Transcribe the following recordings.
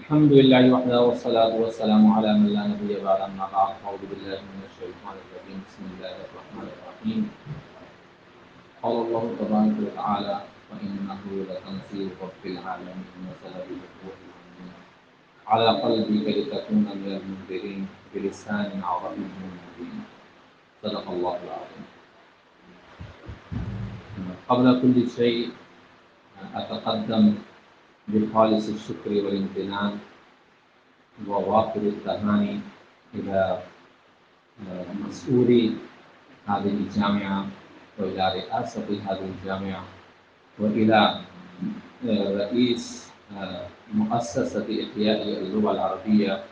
الحمد لله وحده والصلاة والسلام على من لا نبي بعد أما بعد أعوذ بالله من الشيطان الرجيم بسم الله الرحمن الرحيم قال الله تبارك وتعالى وإنه لتنزيل رب العالمين نزل به الروح الأمين على قلبك لتكون من المنذرين بلسان عربي مبين صدق الله العظيم. قبل كل شيء أتقدم بخالص الشكر والامتنان ووافر التهاني إلى مسؤولي هذه الجامعة وإلى رئاسة هذه الجامعة وإلى رئيس مؤسسة إحياء اللغة العربية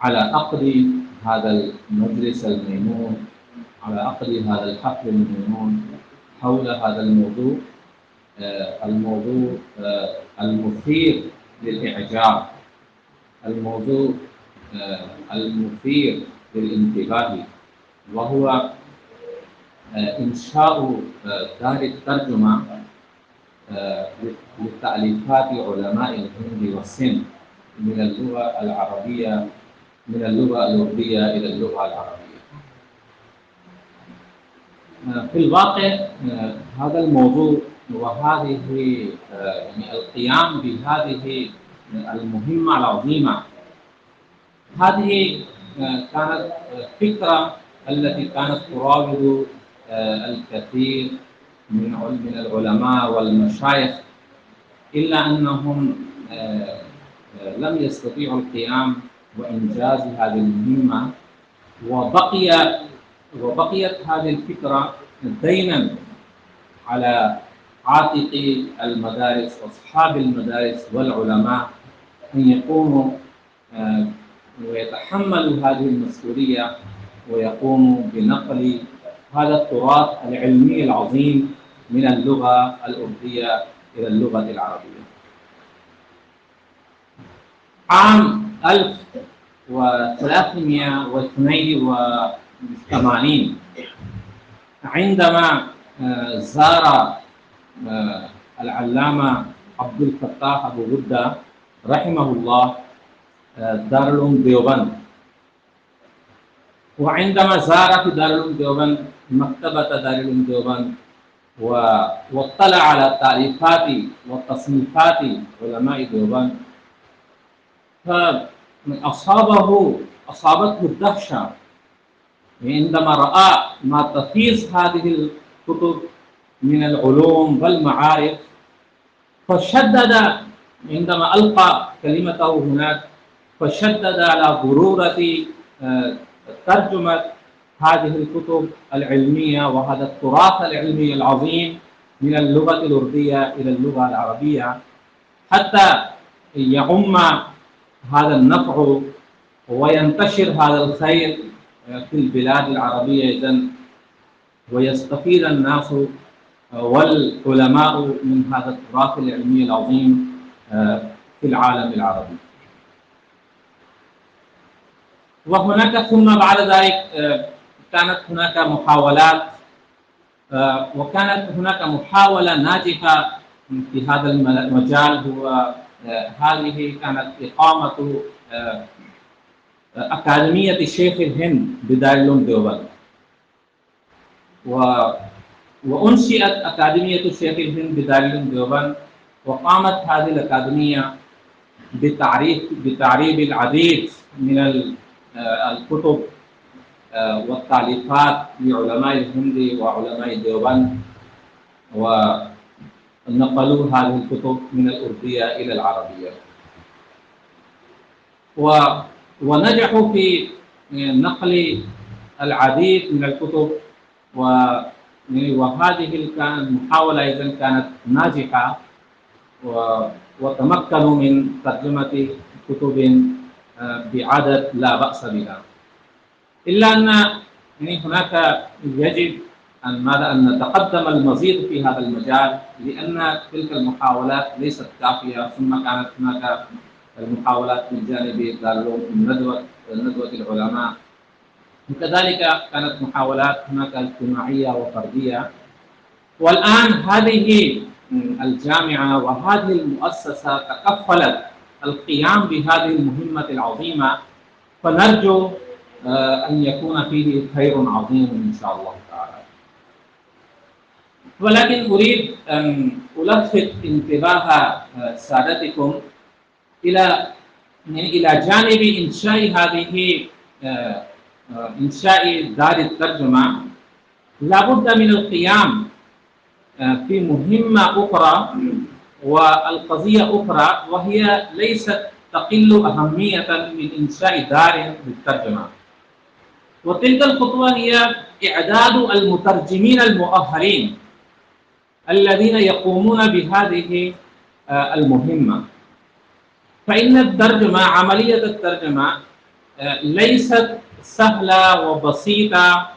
على عقد هذا المجلس الميمون، على عقد هذا الحفل الميمون حول هذا الموضوع المثير للإعجاب، الموضوع المثير للانتباه، وهو إنشاء دار الترجمة لتأليفات علماء الهند والسند من اللغة العربية، من اللغة الأردية إلى اللغة العربية. في الواقع هذا الموضوع وهذه يعني القيام بهذه المهمة العظيمة، هذه كانت فكرة التي كانت تراود الكثير من العلماء والمشايخ، إلا أنهم لم يستطيعوا القيام وإنجاز هذه المهمة، وبقيت هذه الفكرة دينا على عاتق المدارس وأصحاب المدارس والعلماء أن يقوموا ويتحملوا هذه المسؤولية ويقوموا بنقل هذا التراث العلمي العظيم من اللغة الأردية إلى اللغة العربية. عام 1382 عندما زار العلامة عبد الفتاح أبو غدة رحمه الله دار العلوم ديوبند، وعندما زار في دار العلوم ديوبند مكتبة دار العلوم ديوبند واطلع على تأليفات وتصنيفات علماء ديوبند، أصابته الدهشة عندما رأى ما تفيض هذه الكتب من العلوم والمعارف، فشدد عندما ألقى كلمته هناك، فشدد على ضرورة ترجمة هذه الكتب العلمية وهذا التراث العلمي العظيم من اللغة الأردية إلى اللغة العربية، حتى يعم هذا النفع وينتشر هذا الخير في البلاد العربية إذن، ويستفيد الناس والعلماء من هذا التراث العلمي العظيم في العالم العربي. وهناك ثم بعد ذلك كانت هناك محاولات، وكانت هناك محاولة ناجحة في هذا المجال، هو هذه كانت إقامة أكاديمية الشيخ الهند بدار العلوم ديوبند، وأنشئت أكاديمية الشيخ الهند بدار العلوم ديوبند، وقامت هذه الأكاديمية بتعريب العديد من الكتب والتأليفات لعلماء الهند وعلماء ديوبند، ونقلوا هذه الكتب من الأردية إلى العربية، ونجحوا في نقل العديد من الكتب، وهذه المحاولة إذن كانت ناجحة، وتمكنوا من ترجمة كتب بعدد لا بأس بها. إلا أن هناك يجب أن نتقدم المزيد في هذا المجال، لأن تلك المحاولات ليست كافية، ثم كانت هناك المحاولات من جانب دار العلوم ندوة العلماء، وكذلك كانت محاولات هناك اجتماعية وفردية. والآن هذه الجامعة وهذه المؤسسة تكفلت القيام بهذه المهمة العظيمة، فنرجو أن يكون فيه خير عظيم إن شاء الله تعالى. ولكن أريد أن ألفت انتباه سادتكم إلى جانب إنشاء دار الترجمة. لابد من القيام في مهمة أخرى والقضية أخرى، وهي ليست تقل أهمية من إنشاء دار للترجمة، وتلك الخطوة هي إعداد المترجمين المؤهلين الذين يقومون بهذه المهمة. فإن عملية الترجمة ليست سهلة وبسيطة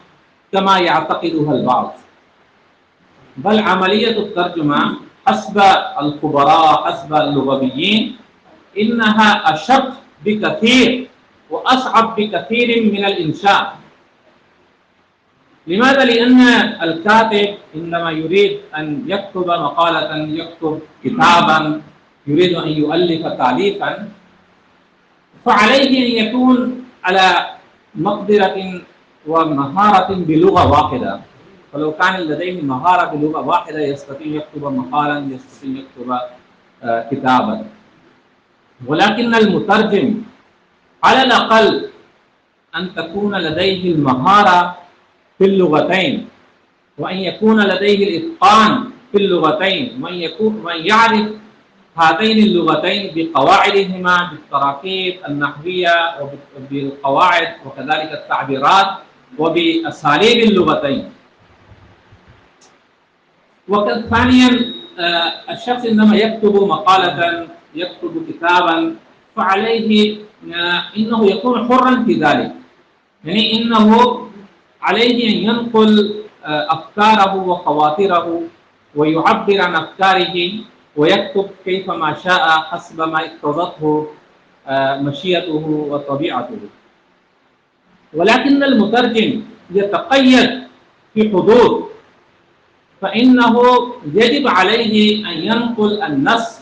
كما يعتقدها البعض، بل عملية الترجمة حسب الخبراء حسب اللغويين إنها أشق بكثير وأصعب بكثير من الإنشاء. لماذا؟ لأن الكاتب عندما يريد أن يكتب مقالة، يكتب كتابا، يريد أن يؤلف تأليفا، فعليه أن يكون على مقدرة ومهارة بلغة واحدة. فلو كان لديه مهارة بلغة واحدة يستطيع يكتب مقالا، يستطيع يكتب كتابا. ولكن المترجم على الأقل أن تكون لديه المهارة في اللغتين، وأن يكون لديه الإتقان في اللغتين، وأن يعرف هاتين اللغتين بقواعدهما، بالتراكيب النحوية وبالقواعد وكذلك التعبيرات وبأساليب اللغتين. وثانيا الشخص عندما يكتب مقالة، يكتب كتابا، فعليه إنه يكون حرا في ذلك، يعني إنه عليه أن ينقل أفكاره وخواطره ويعبر عن أفكاره ويكتب كيفما شاء حسب ما اقتضته مشيئته وطبيعته. ولكن المترجم يتقيد في حدود، فإنه يجب عليه أن ينقل النص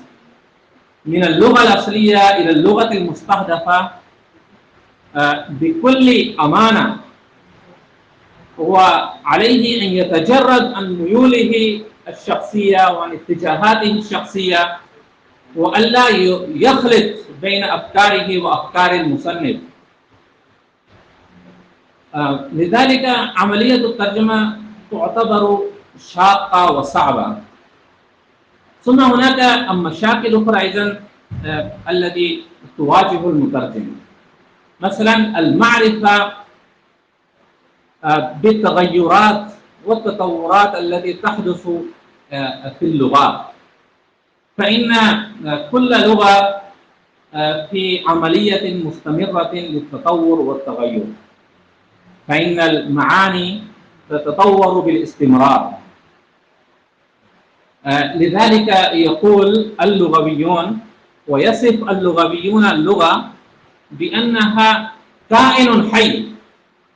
من اللغة الأصلية إلى اللغة المستهدفة بكل أمانة، وعليه أن يتجرد عن ميوله الشخصية وعن اتجاهاته الشخصية، وألا يخلط بين أفكاره وأفكار المصنف. لذلك عملية الترجمة تعتبر شاقة وصعبة. ثم هناك مشاكل أخرى أيضا التي تواجه المترجم، مثلا المعرفة بالتغيرات والتطورات التي تحدث في اللغات. فإن كل لغة في عملية مستمرة للتطور والتغير، فإن المعاني تتطور بالاستمرار. لذلك يقول اللغويون ويصف اللغويون اللغة بأنها كائن حي.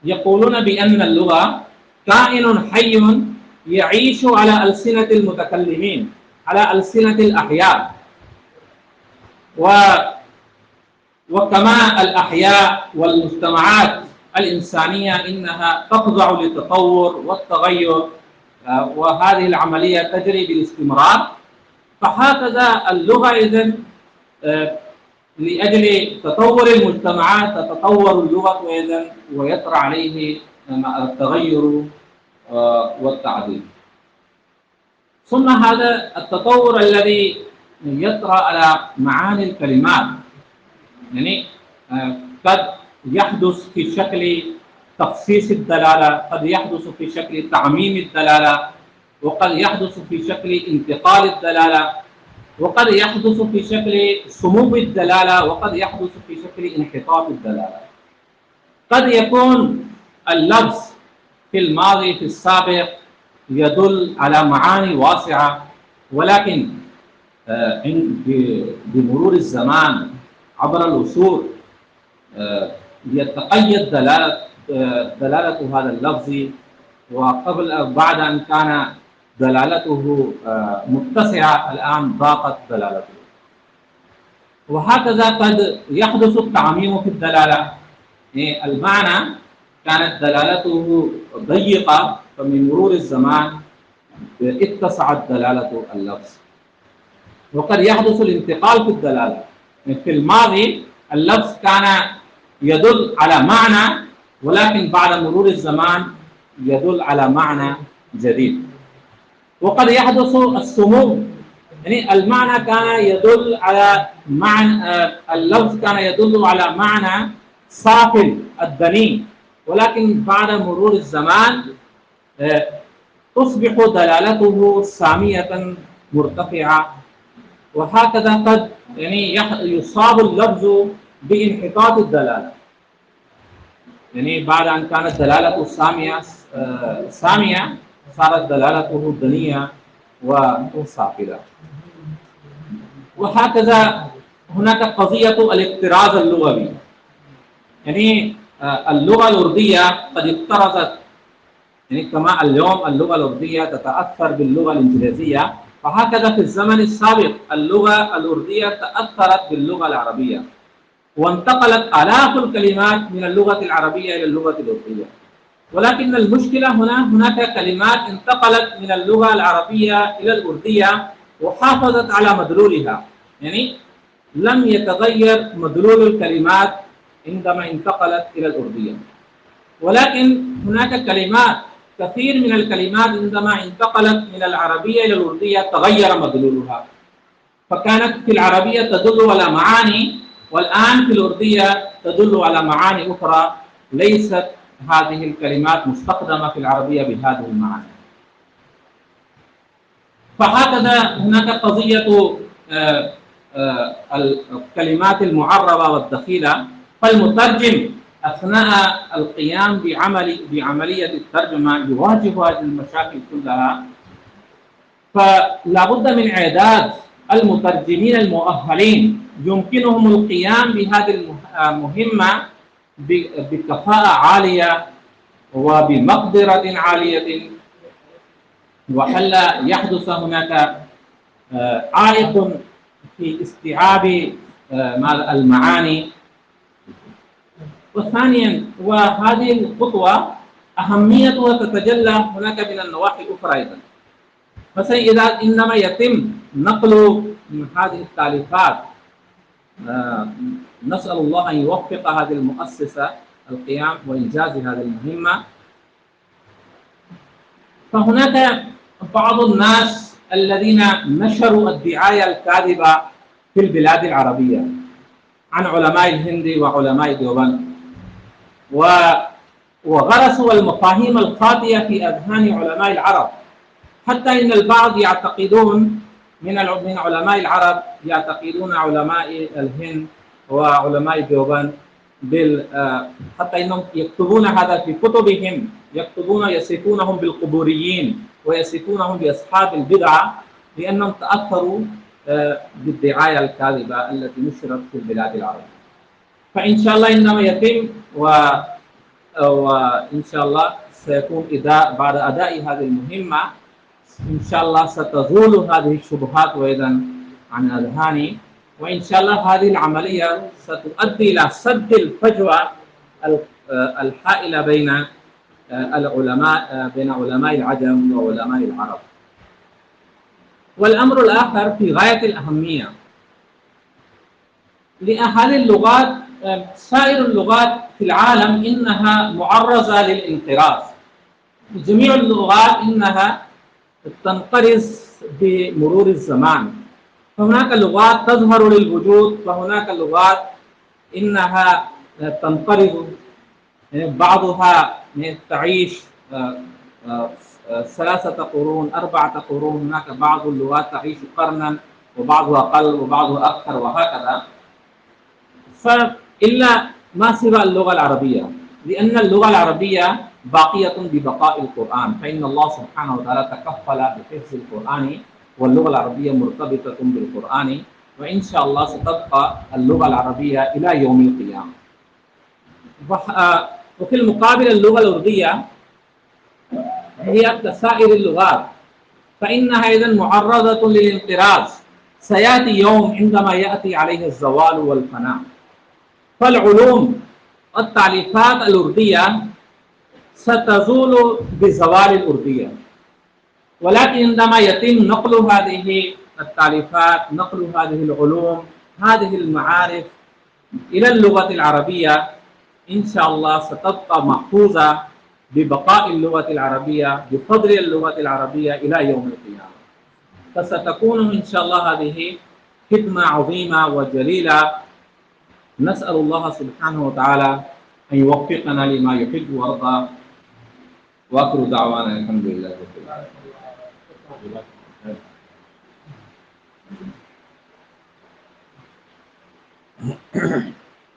يقولون بأن اللغة كائن حي يعيش على ألسنة المتكلمين، على ألسنة الأحياء. وكما الأحياء والمجتمعات الإنسانية إنها تخضع للتطور والتغير، وهذه العملية تجري بالاستمرار، فهكذا اللغة إذن لأجل تطور المجتمعات تتطور اللغة إذن ويطرأ عليه التغير والتعديل. ثم هذا التطور الذي يطرأ على معاني الكلمات، يعني قد يحدث في شكل تخصيص الدلالة، قد يحدث في شكل تعميم الدلالة، وقد يحدث في شكل انتقال الدلالة، وقد يحدث في شكل سمو الدلالة، وقد يحدث في شكل انحطاط الدلالة. قد يكون اللفظ في الماضي في السابق يدل على معاني واسعة، ولكن بمرور الزمان عبر العصور يتقيد دلالة هذا اللفظ، بعد أن كان دلالته متسعة الآن ضاقت دلالته. وهكذا قد يحدث التعميم في الدلالة. المعنى كانت دلالته ضيقة، فمن مرور الزمان اتسعت دلالة اللفظ. وقد يحدث الانتقال في الدلالة. في الماضي اللفظ كان يدل على معنى، ولكن بعد مرور الزمان يدل على معنى جديد. وقد يحدث السمو، يعني المعنى كان يدل على معنى، اللفظ كان يدل على معنى صافل الدني، ولكن بعد مرور الزمان تصبح دلالته سامية مرتفعة. وهكذا قد يعني يصاب اللفظ بانحطاط الدلالة، يعني بعد أن كانت دلالته سامية صارت دلالته دنية وصافلة. وهكذا هناك قضية الاقتراض اللغوي، يعني اللغة الأردية قد اقترضت، يعني كما اليوم اللغة الأردية تتأثر باللغة الإنجليزية، فهكذا في الزمن السابق اللغة الأردية تأثرت باللغة العربية، وانتقلت آلاف الكلمات من اللغة العربية إلى اللغة الأردية. ولكن المشكلة هناك كلمات انتقلت من اللغة العربية إلى الأردية وحافظت على مدلولها، يعني لم يتغير مدلول الكلمات عندما انتقلت إلى الأردية. ولكن هناك كلمات، كثير من الكلمات عندما انتقلت من العربية إلى الأردية تغير مدلولها، فكانت في العربية تدل على معاني، والآن في الأردية تدل على معاني أخرى ليست هذه الكلمات مستخدمة في العربية بهذه المعاني. فهكذا هناك قضية الكلمات المعربة والدخيلة، فالمترجم أثناء القيام بعملية الترجمة يواجه هذه المشاكل كلها. فلا بد من إعداد المترجمين المؤهلين يمكنهم القيام بهذه المهمة بكفاءة عالية وبمقدرة عالية، وحلا يحدث هناك عائق في استيعاب المعاني. وثانيا، وهذه الخطوة أهميتها تتجلى هناك من النواحي الأخرى أيضا. مثلا إذا إنما يتم نقل هذه التأليفات، نسأل الله أن يوفق هذه المؤسسة القيام وإنجاز هذه المهمة. فهناك بعض الناس الذين نشروا الدعاية الكاذبة في البلاد العربية عن علماء الهند وعلماء ديوبند، وغرسوا المفاهيم الخاطئة في أذهان علماء العرب، حتى إن البعض يعتقدون من علماء العرب يعتقدون علماء الهند وعلماء ديوبند حتى إنهم يكتبون هذا في كتبهم، يصفونهم بالقبوريين ويصفونهم بأصحاب البدعة، لأنهم تأثروا بالدعاية الكاذبة التي نشرت في البلاد العربية. فإن شاء الله إنما يتم وإن شاء الله سيكون بعد أداء هذه المهمة إن شاء الله ستزول هذه الشبهات أيضا عن أذهاني، وإن شاء الله هذه العملية ستؤدي إلى سد الفجوة الحائلة بين علماء العجم وعلماء العرب. والأمر الآخر في غاية الأهمية لأهالي اللغات، سائر اللغات في العالم إنها معرضة للانقراض. جميع اللغات إنها تنقرض بمرور الزمان، فهناك لغات تظهر للوجود، وهناك لغات إنها تنقرض، بعضها تعيش 3 قرون 4 قرون، هناك بعض اللغات تعيش قرنا وبعضها أقل وبعضها أكثر وهكذا. فإلا ما سوى اللغة العربية، لأن اللغة العربية باقية ببقاء القرآن، فإن الله سبحانه وتعالى تكفل بحفظ القرآن، واللغة العربية مرتبطة بالقرآن، وإن شاء الله ستبقى اللغة العربية إلى يوم القيامة. وفي المقابل اللغة الأردية هي كسائر اللغات، فإنها أيضا معرضة للانقراض، سيأتي يوم عندما يأتي عليه الزوال والفناء، فالعلوم التعليقات الأردية ستزول بزوال الأردية، ولكن عندما يتم نقل هذه التعليقات، نقل هذه العلوم، هذه المعارف إلى اللغة العربية، إن شاء الله ستبقى محفوظة ببقاء اللغة العربية، بفضل اللغة العربية إلى يوم القيامة. فستكون إن شاء الله هذه خدمة عظيمة وجليلة. نسأل الله سبحانه وتعالى أن يوفقنا لما يحب ويرضى، وآخر دعوانا الحمد لله رب العالمين.